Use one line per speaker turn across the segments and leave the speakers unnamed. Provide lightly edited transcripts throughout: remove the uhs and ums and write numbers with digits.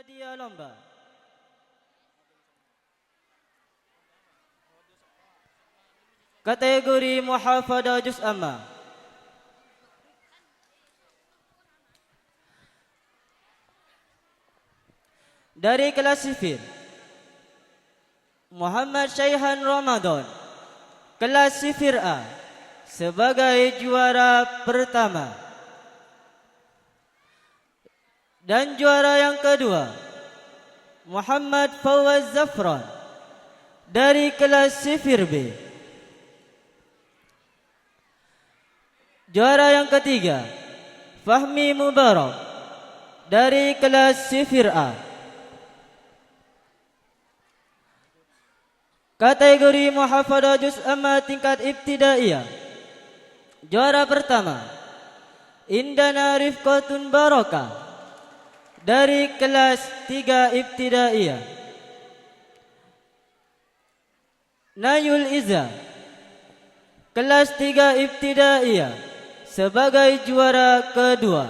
hadiah lomba. Kategori Muhafadah Juz Amma. Dari kelas sifir, Muhammad Syaihan Ramadan, kelas sifir A, sebagai juara pertama. Dan juara yang kedua, Muhammad Fawaz Zafran, dari kelas sifir B. Juara yang ketiga, Fahmi Mubarak, dari kelas sifir A. Kategori Muhafadah Juz Amma tingkat ibtidaiyah. Juara pertama, Indana Rifqatun Barakah, dari kelas 3 ibtidaiyah. Nayul Iza, kelas 3 ibtidaiyah, sebagai juara kedua.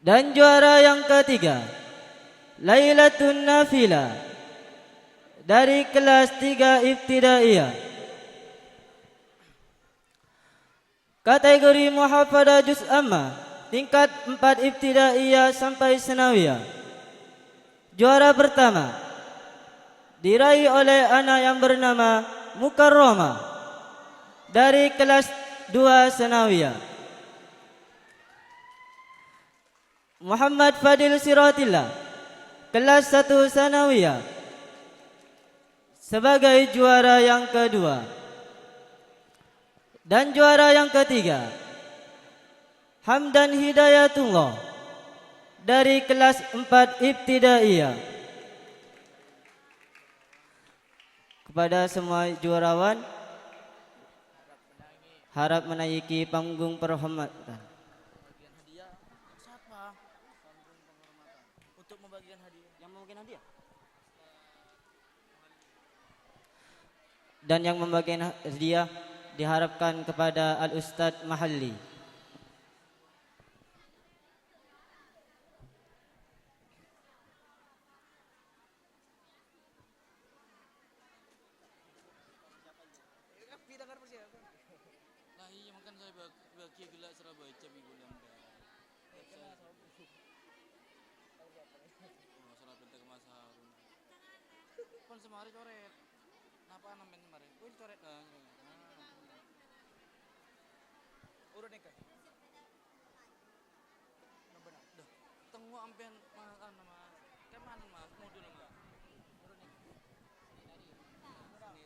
Dan juara yang ketiga, Lailatun Nafila, dari kelas 3 ibtidaiyah. Kategori Muhafadah Juz Amma tingkat 4 ibtidaiyah sampai sanawiyah. Juara pertama diraih oleh anak yang bernama Mukarramah, dari kelas 2 sanawiyah. Muhammad Fadil Siratillah, kelas 1 sanawiyah, sebagai juara yang kedua. Dan juara yang ketiga, Hamdan Hidayatullah, dari kelas 4 ibtidaiyah. Kepada semua juarawan, harap menaiki panggung penghormatan.
Bagian hadiah siapa? Panggung penghormatan. Untuk membagikan hadiah.
Yang membagikan hadiah? Dan yang membagikan hadiah diharapkan kepada Al-Ustadz Mahalli.
Nah iya makan saya bagi gila Surabaya cabi gulam dah. Oh salah bentuk Mas Harun. Pon semari coret. Napa namen semari? Wis coret dah. Urut nikah. Benar. Dah. Tengok ampean makan Mas. Kemana Mas? Modul Mas. Urut nikah. Ini tadi.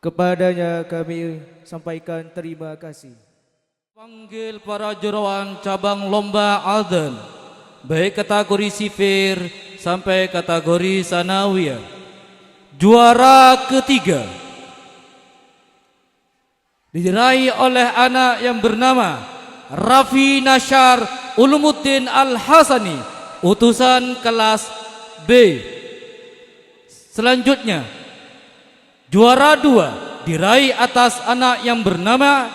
Kepadanya kami sampaikan terima kasih.
Panggil para jurawan cabang lomba Alden, baik kategori sifir sampai kategori sanawiyah. Juara ketiga diraih oleh anak yang bernama Raffi Nasyar Ulumuddin Al-Hasani, utusan kelas B. Selanjutnya, juara 2 diraih atas anak yang bernama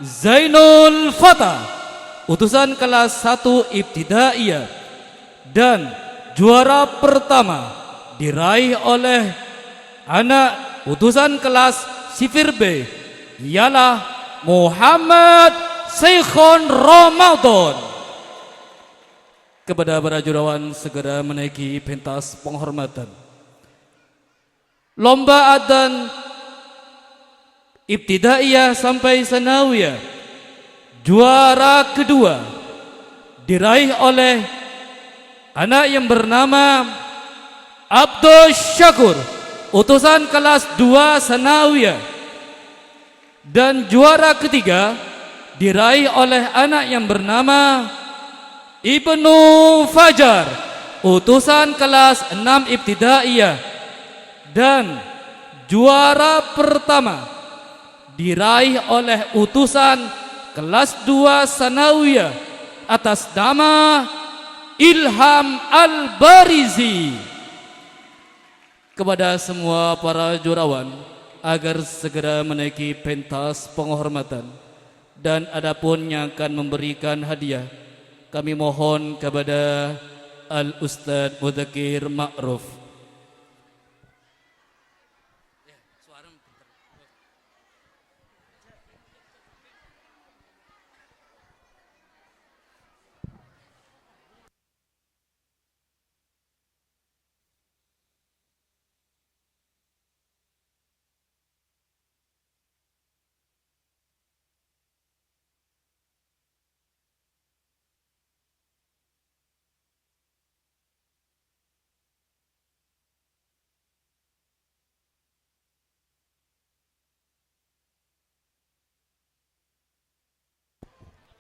Zainul Fatah, utusan kelas 1 Ibtidaiyah. Dan juara pertama diraih oleh anak utusan kelas sifir B, ialah Muhammad Syekhon Ramadan. Kepada para jurawan segera menaiki pentas penghormatan. Lomba adzan Ibtidaiyah sampai sanawiyah, juara kedua diraih oleh anak yang bernama Abdul Syakur, utusan kelas 2 sanawiyah. Dan juara ketiga diraih oleh anak yang bernama Ibnu Fajar, utusan kelas 6 Ibtidaiyah. Dan juara pertama diraih oleh utusan kelas 2 sanawiyah atas nama Ilham Al-Barizi. Kepada semua para jurawan agar segera menaiki pentas penghormatan, dan adapun yang akan memberikan hadiah, kami mohon kepada Al-Ustadz Mudzakkir Ma'ruf.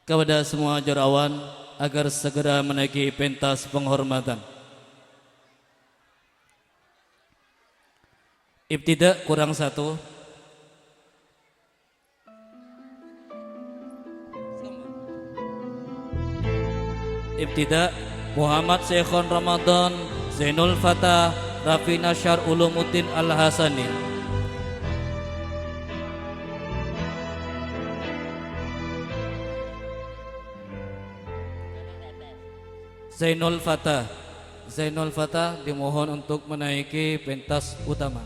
Kepada semua jurawan agar segera menaiki pentas penghormatan. Ibtida kurang 1. Ibtida Muhammad Syekhon Ramadan, Zainul Fatah, Raffi Nasyar Ulumuddin Al-Hasani. Zainul Fatah dimohon untuk menaiki pentas utama.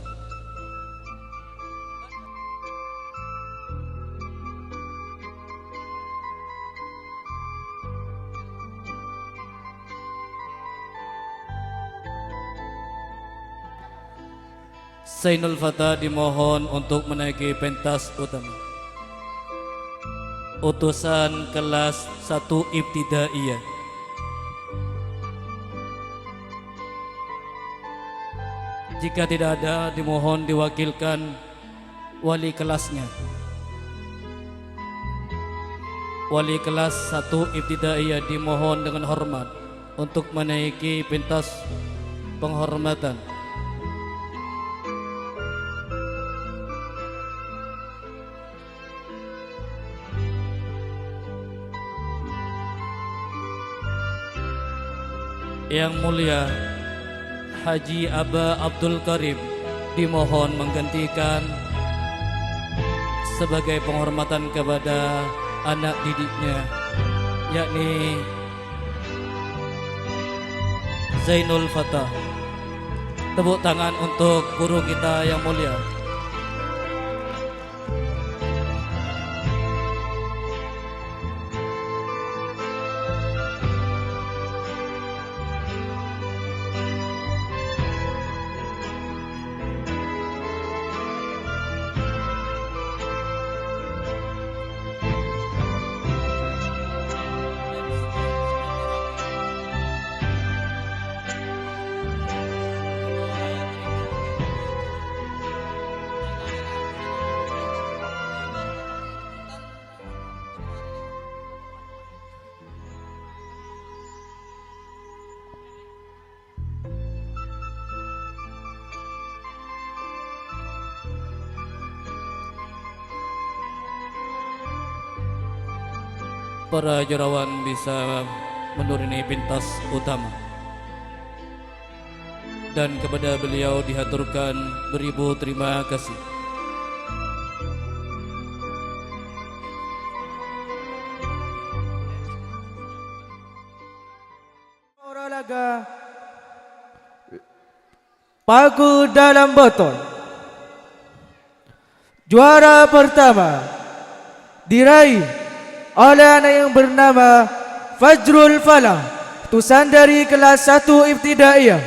Zainul Fatah dimohon untuk menaiki pentas utama. Utusan kelas 1 Ibtidaiyah. Jika tidak ada, dimohon diwakilkan wali kelasnya. Wali kelas 1 Ibtidaiyah dimohon dengan hormat untuk menaiki pentas penghormatan. Yang mulia Haji Aba Abdul Karim dimohon menggantikan sebagai penghormatan kepada anak didiknya, yakni Zainul Fatah. Tepuk tangan untuk guru kita yang mulia. para jurawan bisa menuruni pentas utama. Dan kepada beliau dihaturkan beribu terima kasih.
Olahraga paku dalam botol. Juara pertama diraih oleh anak yang bernama Fajrul Falah, utusan dari kelas 1 Ibtidaiyah.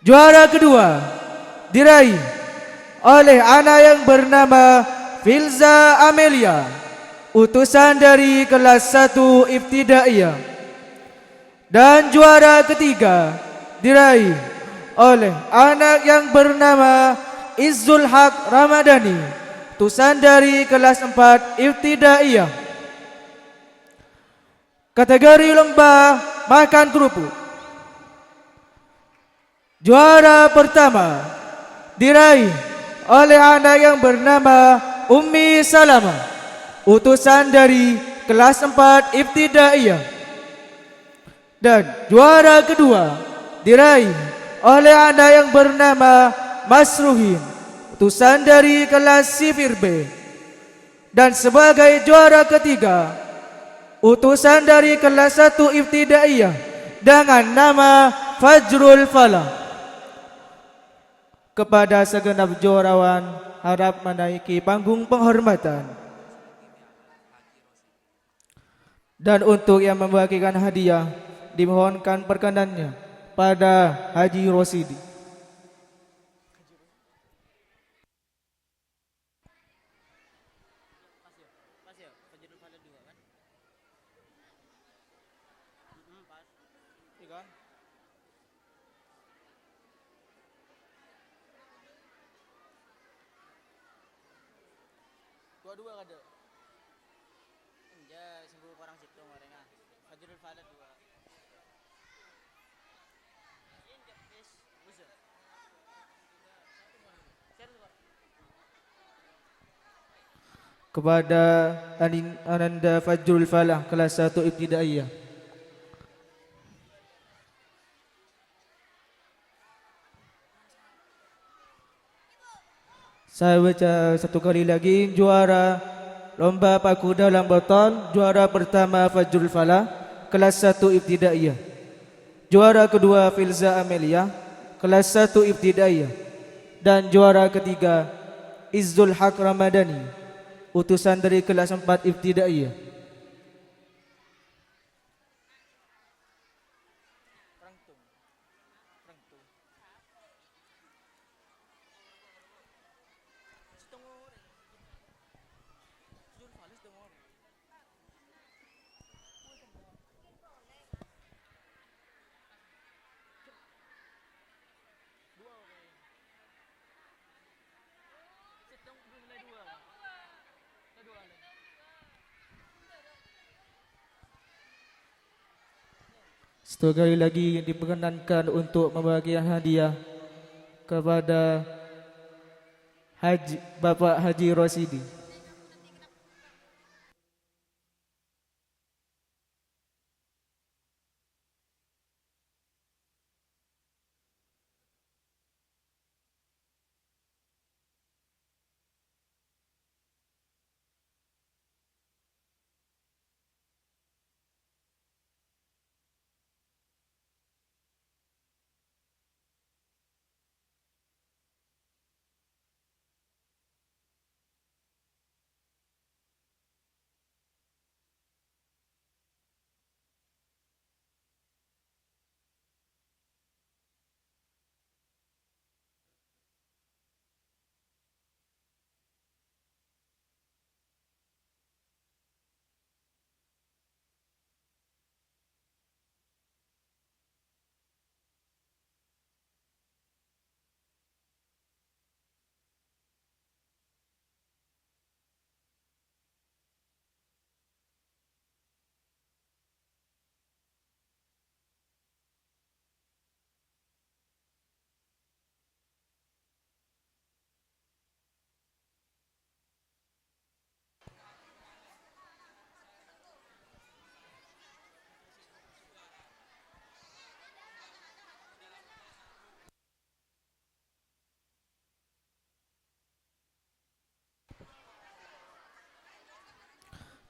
Juara kedua diraih oleh anak yang bernama Filza Amelia, utusan dari kelas 1 Ibtidaiyah. Dan juara ketiga diraih oleh anak yang bernama Izzul Haq Ramadhani, utusan dari kelas 4 Ibtidaiyah. Kategori lomba makan kerupuk. Juara pertama diraih oleh anak yang bernama Ummi Salamah, utusan dari kelas 4 Ibtidaiyah. Dan juara kedua diraih oleh anak yang bernama Masruhin, utusan dari kelas Sifir B. Dan sebagai juara ketiga, utusan dari kelas 1 Ibtidaiyah dengan nama Fajrul Falah. Kepada segenap juarawan harap menaiki panggung penghormatan. Dan untuk yang membagikan hadiah dimohonkan perkenannya pada Haji Rosidi.
Dua ada. Ya, sembuh orang situ mereka. Fajrul Falah dua. Kepada Ananda Fajrul Falah kelas 1 Ibtidaiyah. Saya baca satu kali lagi. Juara lomba paku dalam botol, juara pertama Fajrul Falah kelas 1 Ibtidaiyah. Juara kedua Filza Amelia kelas 1 Ibtidaiyah. Dan juara ketiga Izzul Haq Ramadhani, utusan dari kelas 4 Ibtidaiyah. Sekali lagi diperkenankan untuk membagikan hadiah kepada Bapak Haji Rosidi.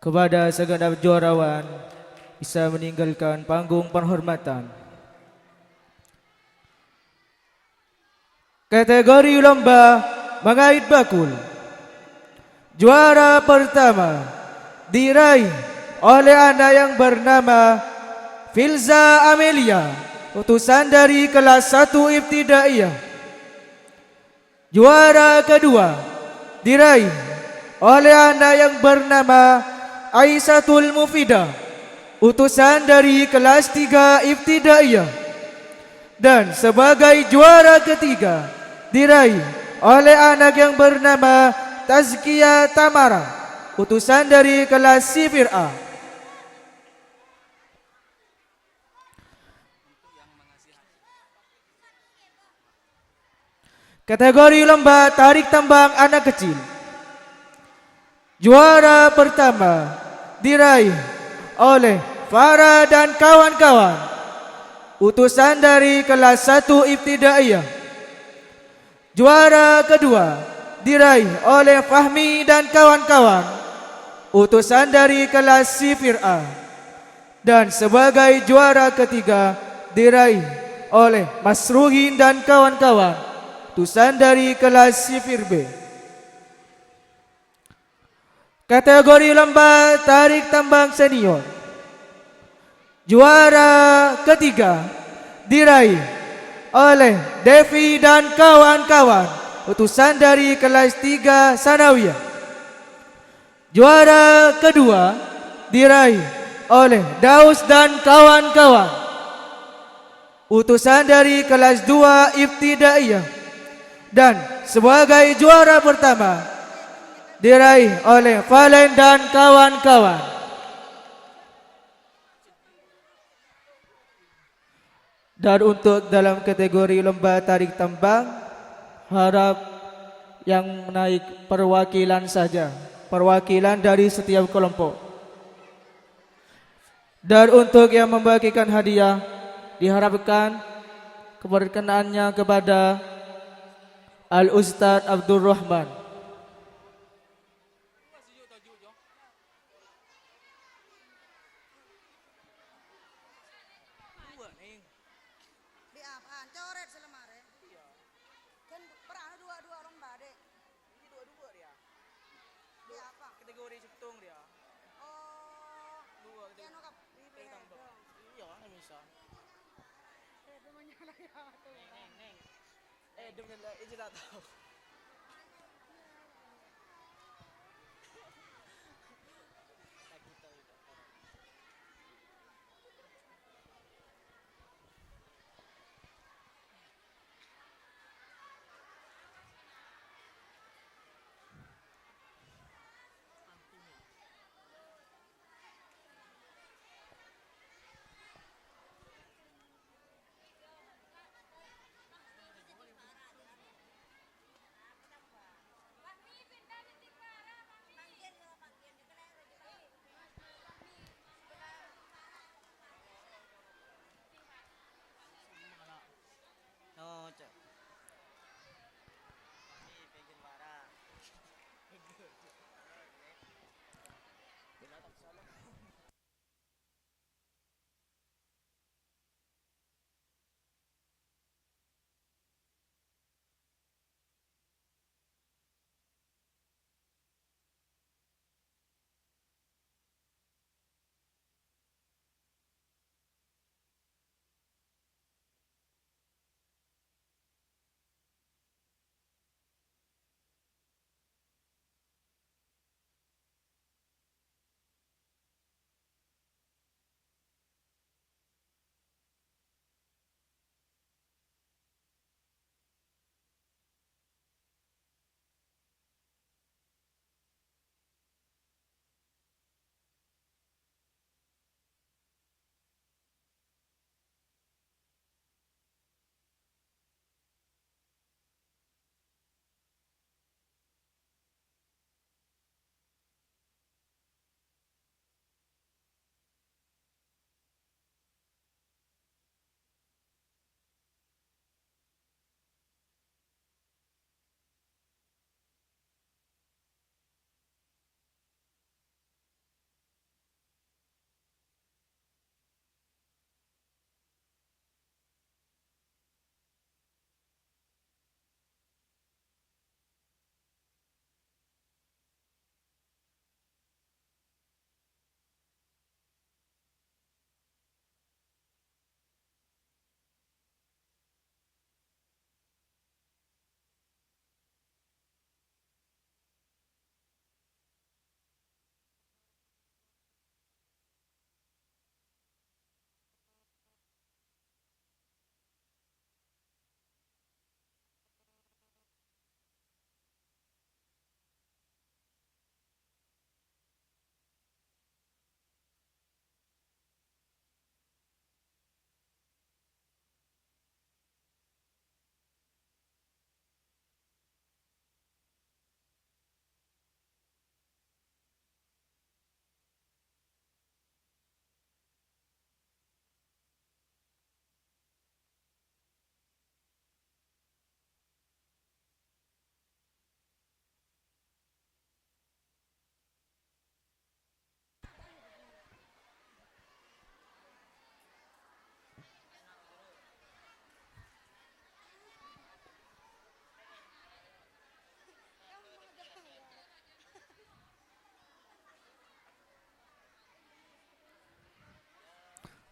kepada segenap juarawan bisa meninggalkan panggung penghormatan. Kategori lomba mengait bakul. Juara pertama diraih oleh anak yang bernama Filza Amelia, utusan dari kelas 1 Ibtidaiyah. Juara kedua diraih oleh anak yang bernama Aisatul Mufidah, utusan dari kelas 3 Ibtidaiyah. Dan sebagai juara ketiga diraih oleh anak yang bernama Tazkia Tamara, utusan dari kelas Sifir A. Kategori lomba tarik tambang anak kecil. Juara pertama diraih oleh Farah dan kawan-kawan, utusan dari kelas 1 Ibtidaiyah. Juara kedua diraih oleh Fahmi dan kawan-kawan, utusan dari kelas Sifir A. Dan sebagai juara ketiga diraih oleh Mas Ruhin dan kawan-kawan, utusan dari kelas Sifir B. Kategori lomba tarik tambang senior. Juara ketiga diraih oleh Devi dan kawan-kawan, utusan dari kelas 3 Sanawiyah. Juara kedua diraih oleh Daus dan kawan-kawan, utusan dari kelas 2 Ibtidaiyah. Dan sebagai juara pertama diraih oleh Valen dan kawan-kawan. Dan untuk dalam kategori lomba tarik tambang, harap yang naik perwakilan saja, perwakilan dari setiap kelompok. Dan untuk yang membagikan hadiah, diharapkan keberkenaannya kepada Al-Ustadz Abdul Rahman.
Coret selemare. Iya. Kan pernah dua lomba, Dek. Ini dua dia. Dia apa? Kategori cetung dia. Oh. Dua kategori. Yang nokap di tambah. Iya, enggak bisa. Demanya lah ya. Neng. Demanya itu tidak tahu.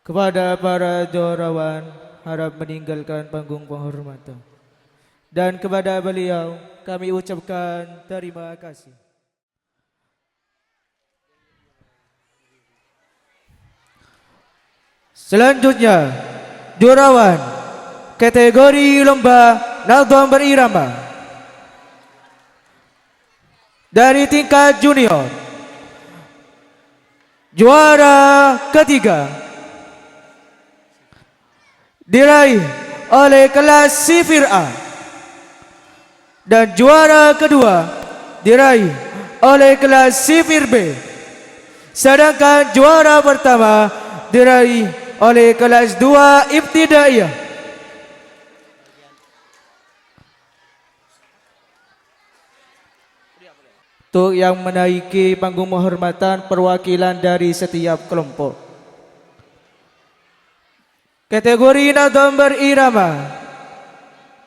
Kepada para juarawan harap meninggalkan panggung penghormatan. Dan kepada beliau kami ucapkan terima kasih. Selanjutnya, juarawan kategori lomba Nadham berirama dari tingkat junior. Juara ketiga diraih oleh kelas Sifir A dan juara kedua diraih oleh kelas Sifir B. Sedangkan juara pertama diraih oleh kelas 2 Ibtidaiyah. Untuk yang menaiki panggung penghormatan perwakilan dari setiap kelompok. Kategori Nadham berirama.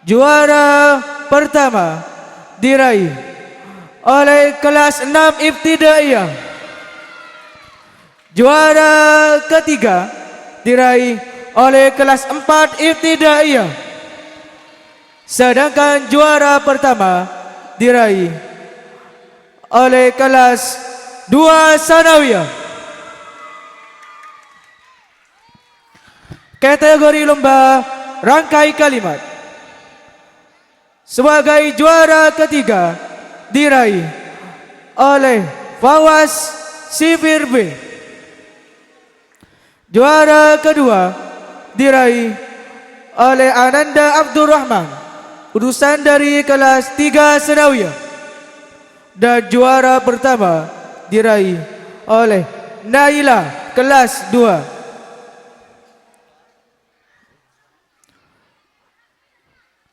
Juara pertama diraih oleh kelas 6 Ibtidaiyah. Juara ketiga diraih oleh kelas 4 Ibtidaiyah. Sedangkan juara pertama diraih oleh kelas 2 Sanawiyah. Kategori lomba rangkai kalimat. Sebagai juara ketiga diraih oleh Fawaz Sifir B. Juara kedua diraih oleh Ananda Abdurrahman, urusan dari kelas 3 Sanawiyah. Dan juara pertama diraih oleh Naila kelas 2.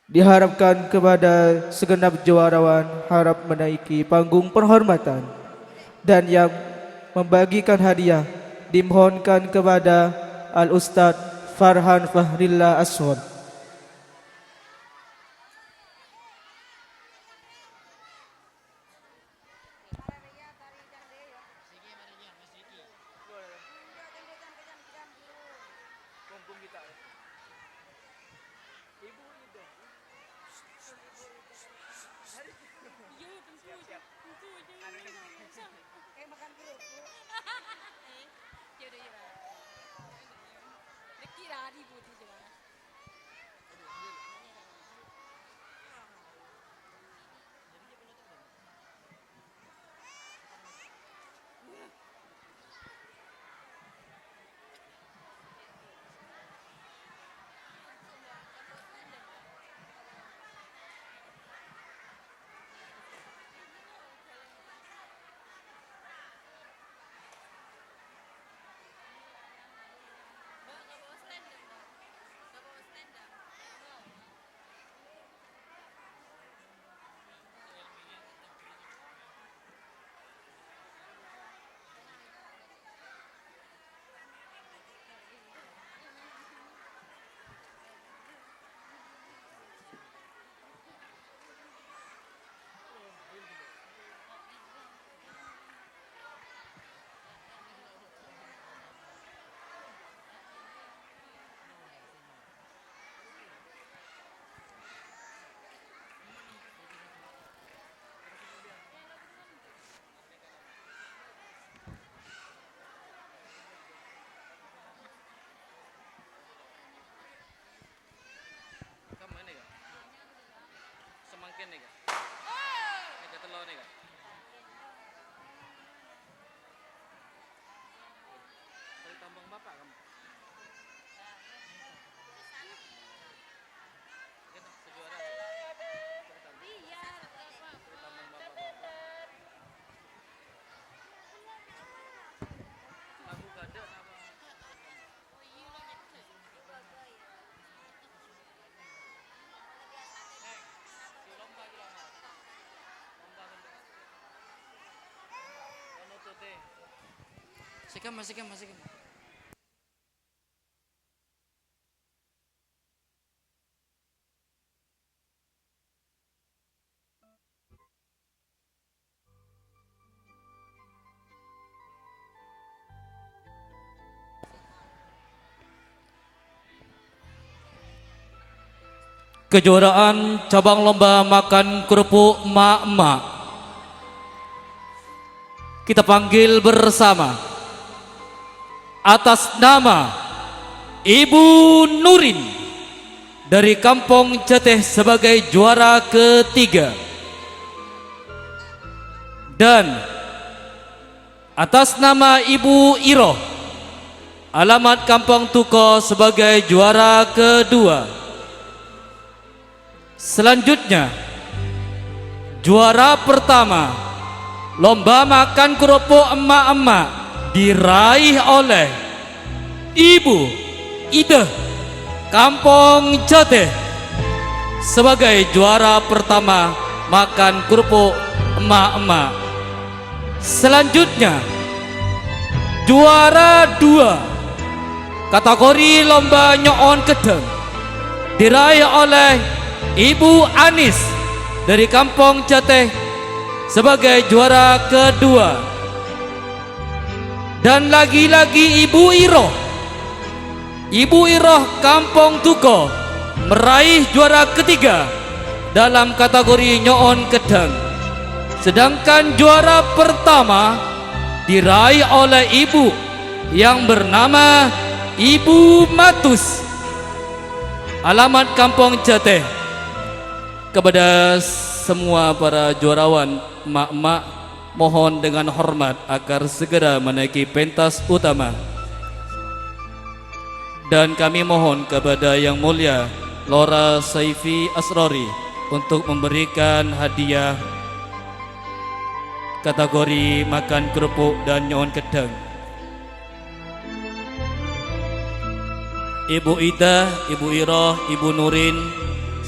Diharapkan kepada segenap juarawan harap menaiki panggung penghormatan dan yang membagikan hadiah dimohonkan kepada Al-Ustaz Farhan Fahrillah Aswad.
Makan kerupuk. Yaudah. Dikira di putih coba.
Kamu ini kak? Semangkin nih kak? Ini kak telur nih kak? Dari tambang bapak kamu? Kita sejuara.
Iya,
Dari tambang bapak. Aku gada nama. Si lomba gitu lomba. Lomba kan. Ono tuh teh. Sikam. kejuaraan cabang lomba makan kerupuk emak-emak. Kita panggil bersama atas nama Ibu Nurin dari Kampung Jateh sebagai juara ketiga, dan atas nama Ibu Iroh alamat Kampung Tuko sebagai juara kedua. Selanjutnya juara pertama lomba makan kerupuk emak-emak diraih oleh Ibu Ida Kampung Jateh sebagai juara pertama makan kerupuk emak-emak. Selanjutnya juara dua kategori lomba nyoon kedeng diraih oleh Ibu Anis dari Kampung Jateh sebagai juara kedua, dan lagi-lagi Ibu Iroh Kampung Tuko meraih juara ketiga dalam kategori nyoon kedeng. Sedangkan juara pertama diraih oleh ibu yang bernama Ibu Matus alamat Kampung Jateh. Kepada semua para juarawan emak-emak, mohon dengan hormat agar segera menaiki pentas utama. Dan kami mohon kepada Yang Mulia Lora Saifi Asrori untuk memberikan hadiah kategori makan kerupuk dan nyoon kedeng. Ibu Ida, Ibu Iroh, Ibu Nurin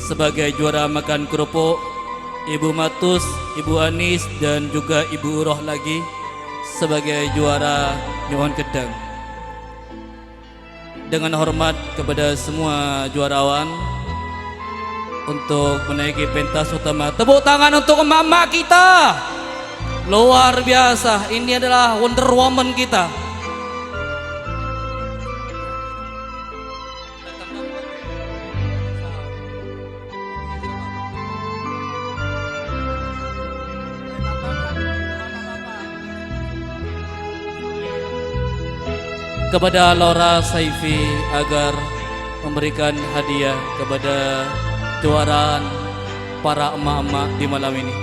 sebagai juara makan kerupuk, Ibu Matus, Ibu Anis, dan juga Ibu Iroh lagi sebagai juara nyoon kedeng. Dengan hormat kepada semua juarawan untuk menaiki pentas utama. Tepuk tangan untuk emak-emak kita. Luar biasa, ini adalah Wonder Woman kita. Kepada Lora Saifi agar memberikan hadiah kepada juaraan para emak-emak di malam ini.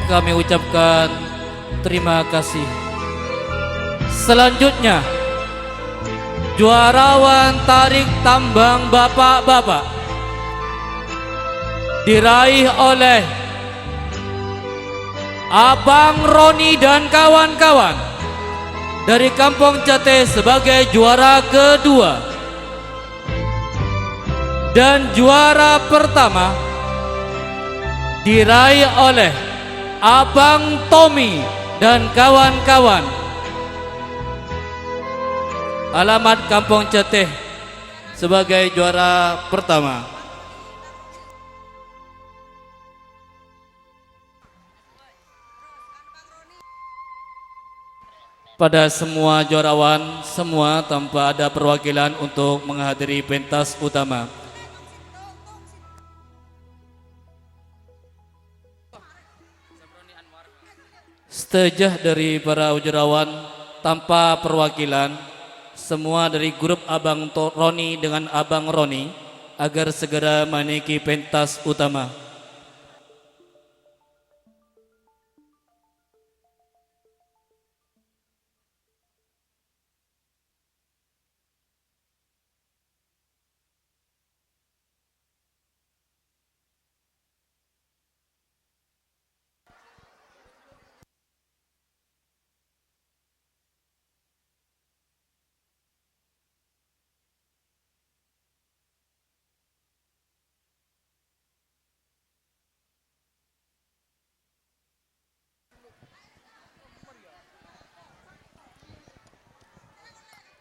Kami ucapkan terima kasih. Selanjutnya juarawan tarik tambang bapak-bapak diraih oleh Abang Roni dan kawan-kawan dari Kampung Jateh sebagai juara kedua, dan juara pertama diraih oleh Abang Tommy dan kawan-kawan alamat Kampung Jateh sebagai juara pertama. Pada semua juarawan, semua tanpa ada perwakilan untuk menghadiri pentas utama. Setejah dari para juarawan tanpa perwakilan, semua dari grup Abang Roni dengan Abang Roni, agar segera menaiki pentas utama.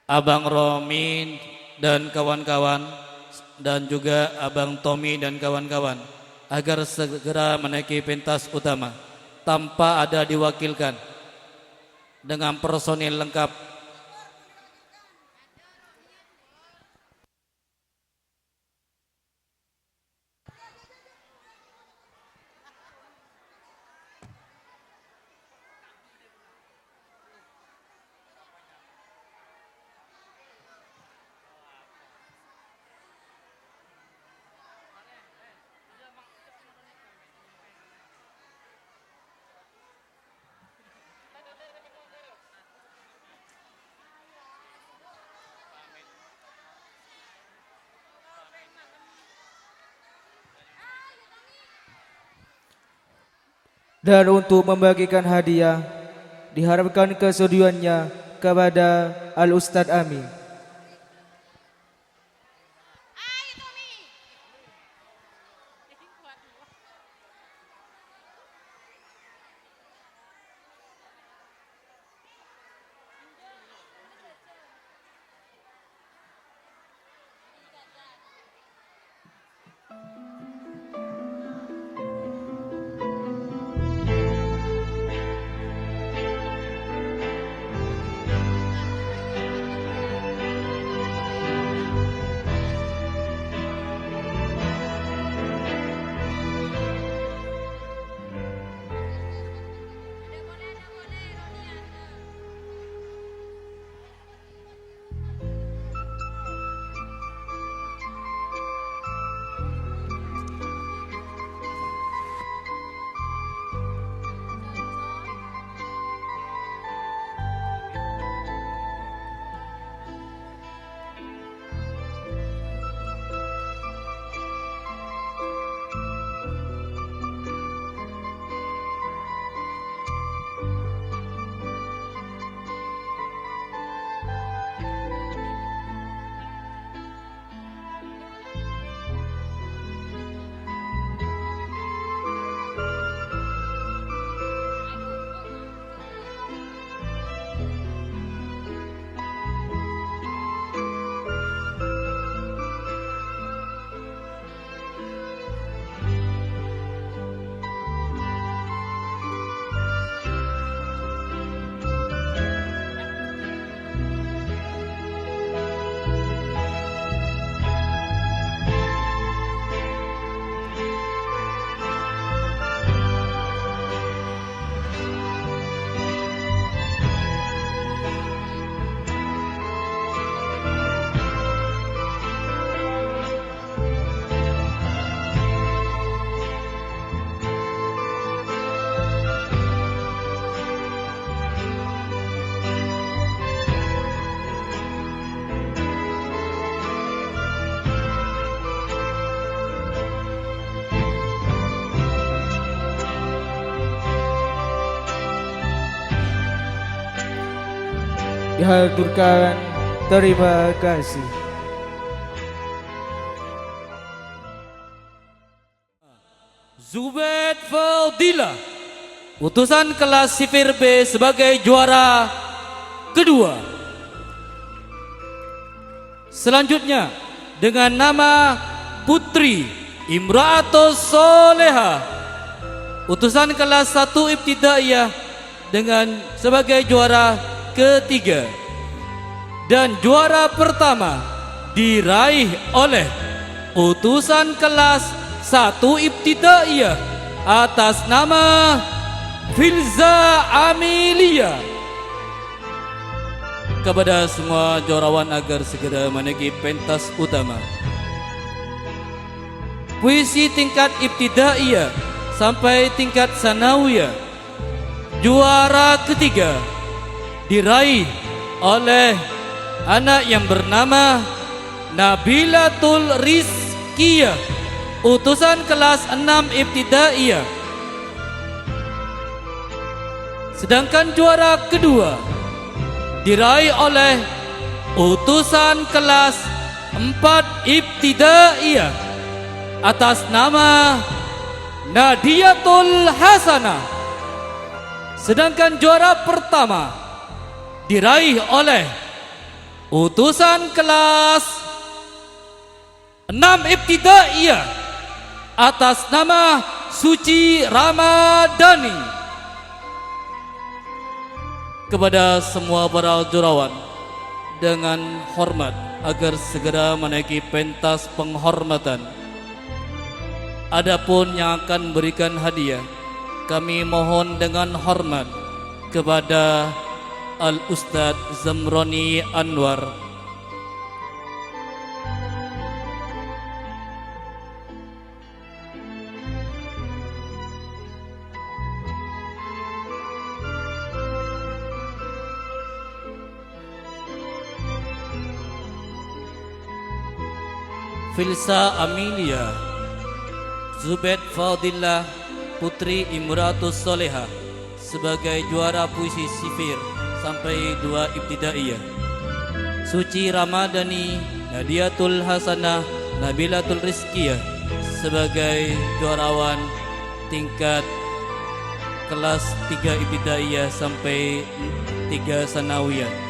Abang Romi dan kawan-kawan, dan juga Abang Tommy dan kawan-kawan, agar segera menaiki pentas utama tanpa ada diwakilkan dengan personil lengkap.
Dan untuk membagikan hadiah, diharapkan kesetujuannya kepada Al-Ustadz Amin. Dihaturkan terima kasih.
Zubaid Fadila, utusan kelas sipir B sebagai juara kedua. Selanjutnya dengan nama Putri Imra'atus Soleha, utusan kelas 1 Ibtidaiyah dengan sebagai juara ketiga. Dan juara pertama diraih oleh utusan kelas 1 Ibtidaiyah atas nama Filza Amelia. Kepada semua juarawan agar segera menaiki pentas utama. Puisi tingkat Ibtidaiyah sampai tingkat Sanawiyah, juara ketiga diraih oleh anak yang bernama Nabilatul Rizkiyah, utusan kelas 6 Ibtidaiyah. Sedangkan juara kedua diraih oleh utusan kelas 4 Ibtidaiyah atas nama Nadiyatul Hasanah. Sedangkan juara pertama diraih oleh utusan kelas 6 Ibtidaiyah atas nama Suci Ramadhani. Kepada semua para jurawan dengan hormat agar segera menaiki pentas penghormatan. Adapun yang akan berikan hadiah, kami mohon dengan hormat kepada Al-Ustadz Zamroni Anwar. Filsa Amelia Zubaid Fadillah Putri Imratus Soleha sebagai juara puisi sifir sampai 2 Ibtidaiyah. Suci Ramadhani Nadiatul Hasanah Nabilatul Rizkiyah sebagai juarawan tingkat kelas 3 Ibtidaiyah sampai 3 Sanawiyah.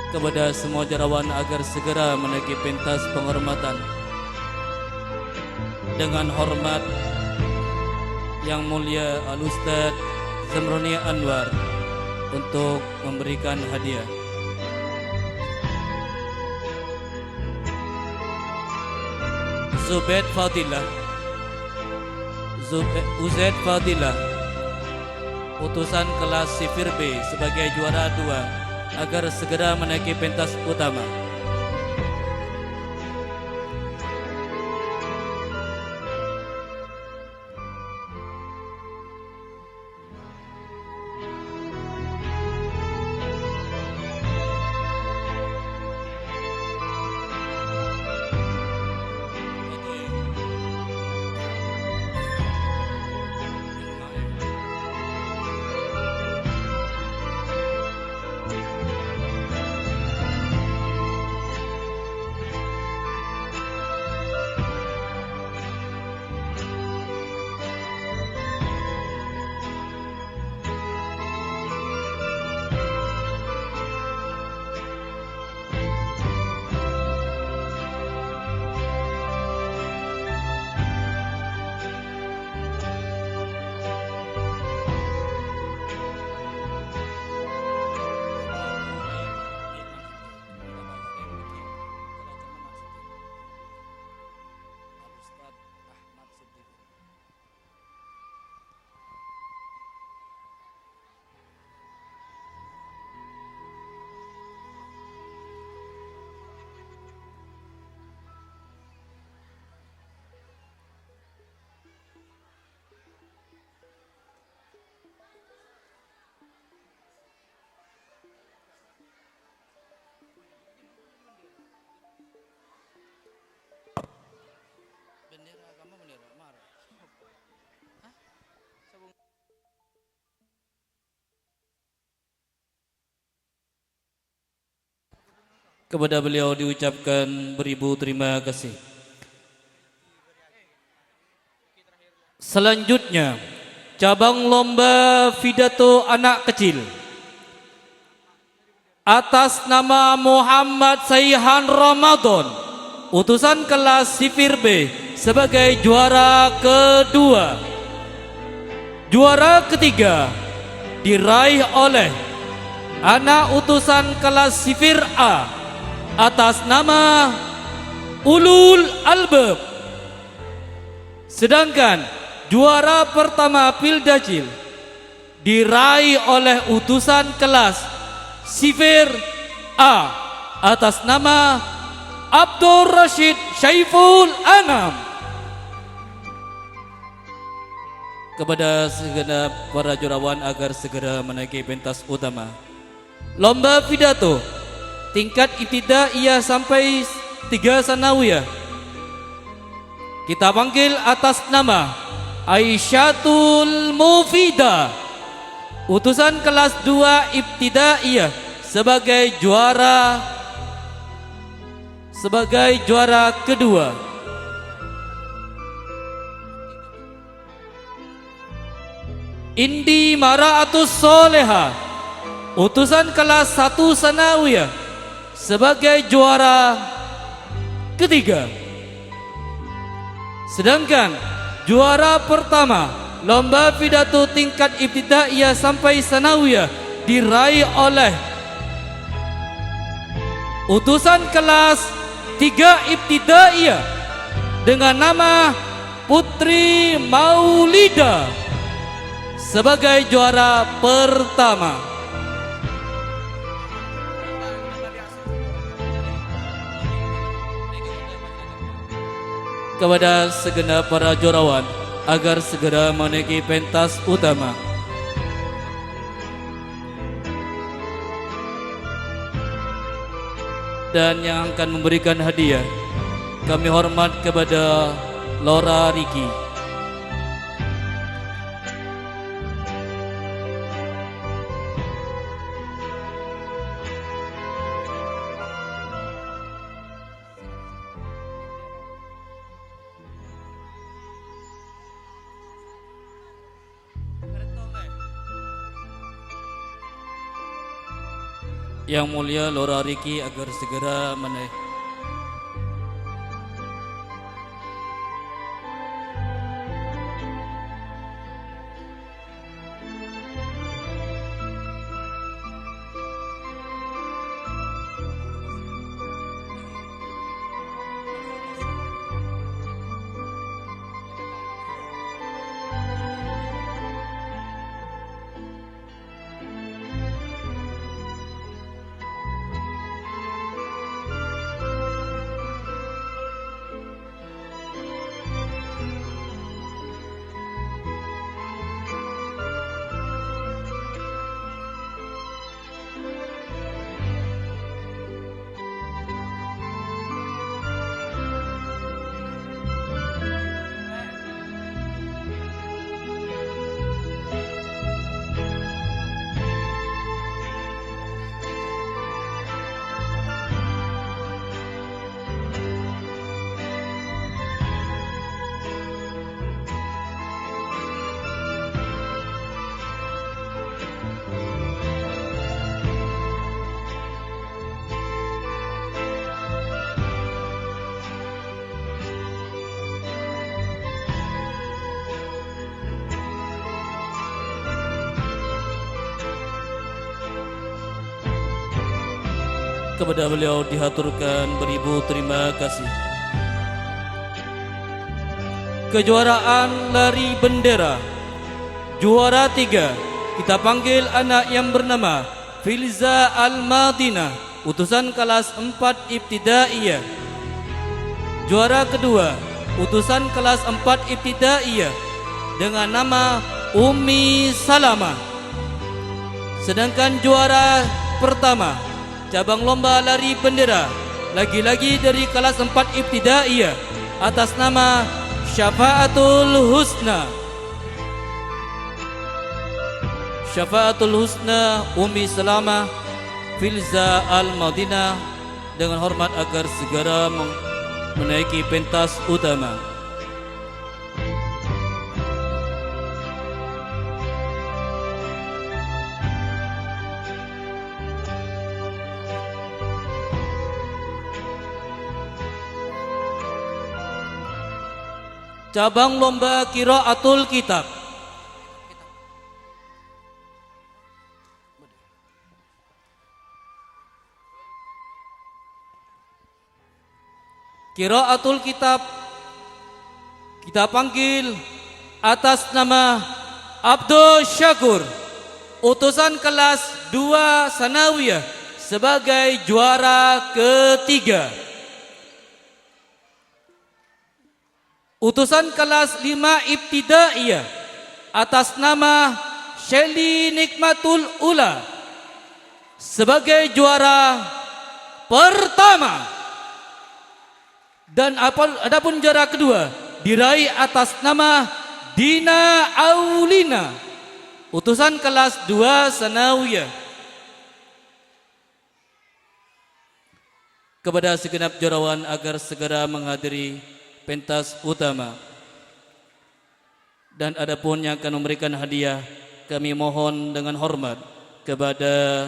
Kepada semua jarawan agar segera menaiki pentas penghormatan. Dengan hormat Yang Mulia Al-Ustadz Zamroni Anwar untuk memberikan hadiah. Uzaid Fadilah utusan kelas sifir B sebagai juara 2 agar segera menaiki pentas utama. Kepada beliau diucapkan beribu terima kasih. Selanjutnya, cabang lomba pidato anak kecil atas nama Muhammad Saihan Ramadan, utusan kelas sifir B sebagai juara kedua. Juara ketiga diraih oleh anak utusan kelas sifir A atas nama Ulul Albab. Sedangkan juara pertama Pildacil diraih oleh utusan kelas sifir A atas nama Abdul Rashid Syaiful Anam. Kepada segenap para jurawan agar segera menaiki pentas utama. Lomba pidato tingkat ibtidaiyah sampai 3 sanawiyah. Kita panggil atas nama Aisyatul Mufidah, utusan kelas 2 ibtidaiyah sebagai juara kedua. Indi Maraatus Soleha, utusan kelas 1 sanawiyah sebagai juara ketiga. Sedangkan juara pertama lomba pidato tingkat ibtidaiyah sampai sanawiyah diraih oleh utusan kelas 3 ibtidaiyah dengan nama Putri Maulida sebagai juara pertama. Kepada segenap para juarawan agar segera menaiki pentas utama. Dan yang akan memberikan hadiah, kami hormat kepada Laura Riki. Yang mulia Laura Riki agar segera menaik. Kepada beliau dihaturkan beribu terima kasih. Kejuaraan lari bendera juara 3 kita panggil anak yang bernama Filza Al-Madinah, utusan kelas 4 ibtidaiyah. Juara kedua utusan kelas 4 ibtidaiyah dengan nama Umi Salamah. Sedangkan juara pertama cabang lomba lari bendera lagi-lagi dari kelas 4 ibtidaiyah atas nama Syafaatul Husna. Syafaatul Husna Umi Salamah Filza Al-Madinah dengan hormat agar segera menaiki pentas utama. Cabang lomba Qiraatul Kitab. Qiraatul Kitab kita panggil atas nama Abdul Syakur, utusan kelas 2 sanawiyah sebagai juara ketiga. Utusan kelas 5 ibtidaiyah atas nama Shelly Nikmatul Ula sebagai juara pertama. Dan adapun juara kedua diraih atas nama Dina Aulina, utusan kelas 2 sanawiyah. Kepada segenap juarawan agar segera menghadiri pentas utama. Dan adapun yang akan memberikan hadiah, kami mohon dengan hormat kepada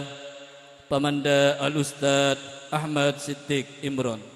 Pamanda Al-Ustadz Ahmad Siddiq Imron.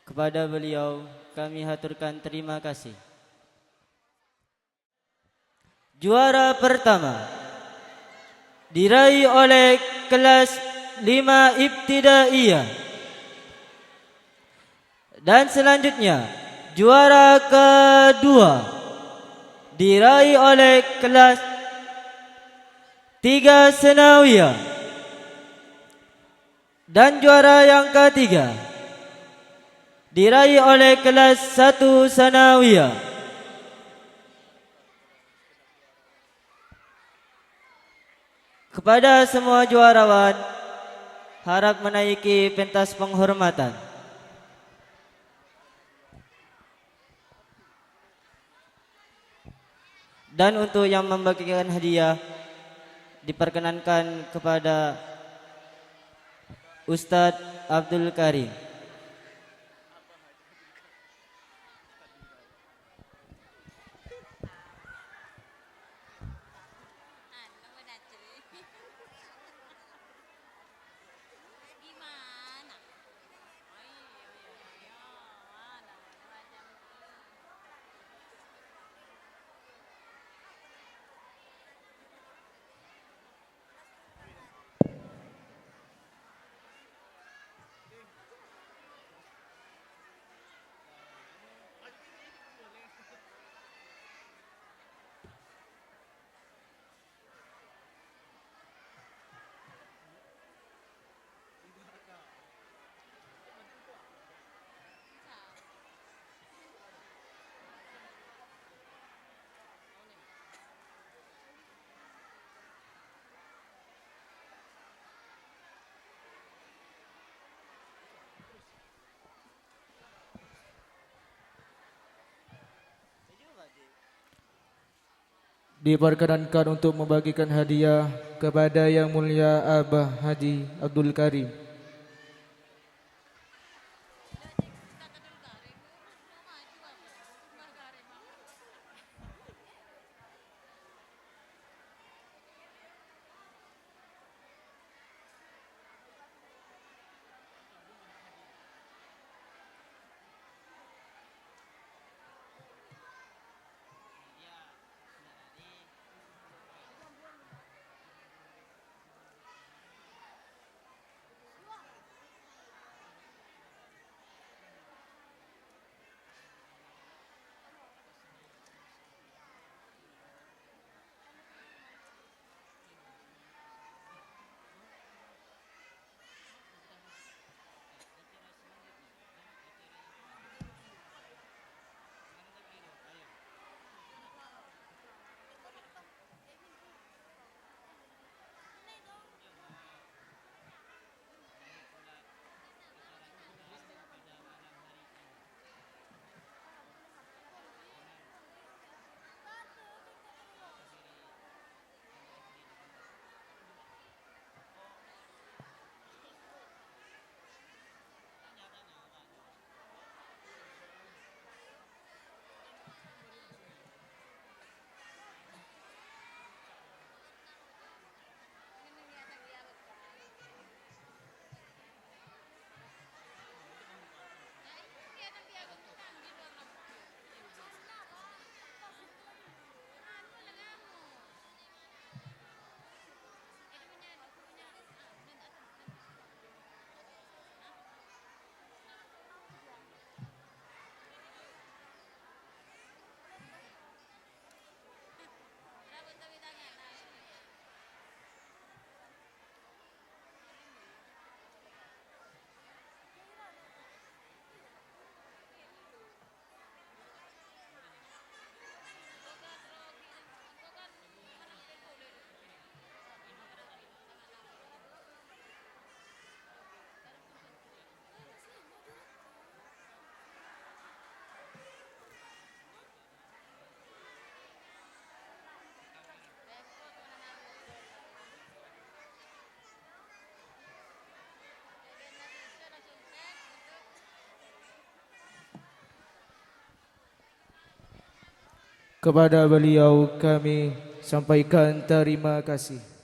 Kepada beliau kami haturkan terima kasih. Juara pertama diraih oleh kelas 5 Ibtidaiyah. Dan selanjutnya juara kedua diraih oleh kelas 3 Sanawiyah. Dan juara yang ketiga diraih oleh kelas 1 Sanawiyah. Kepada semua juarawan, harap menaiki pentas penghormatan. Dan untuk yang membagikan hadiah, diperkenankan kepada Ustadz Abdul Karim.
Diperkenankan untuk membagikan hadiah kepada Yang Mulia Abah Haji Abdul Karim. Kepada beliau kami sampaikan terima kasih.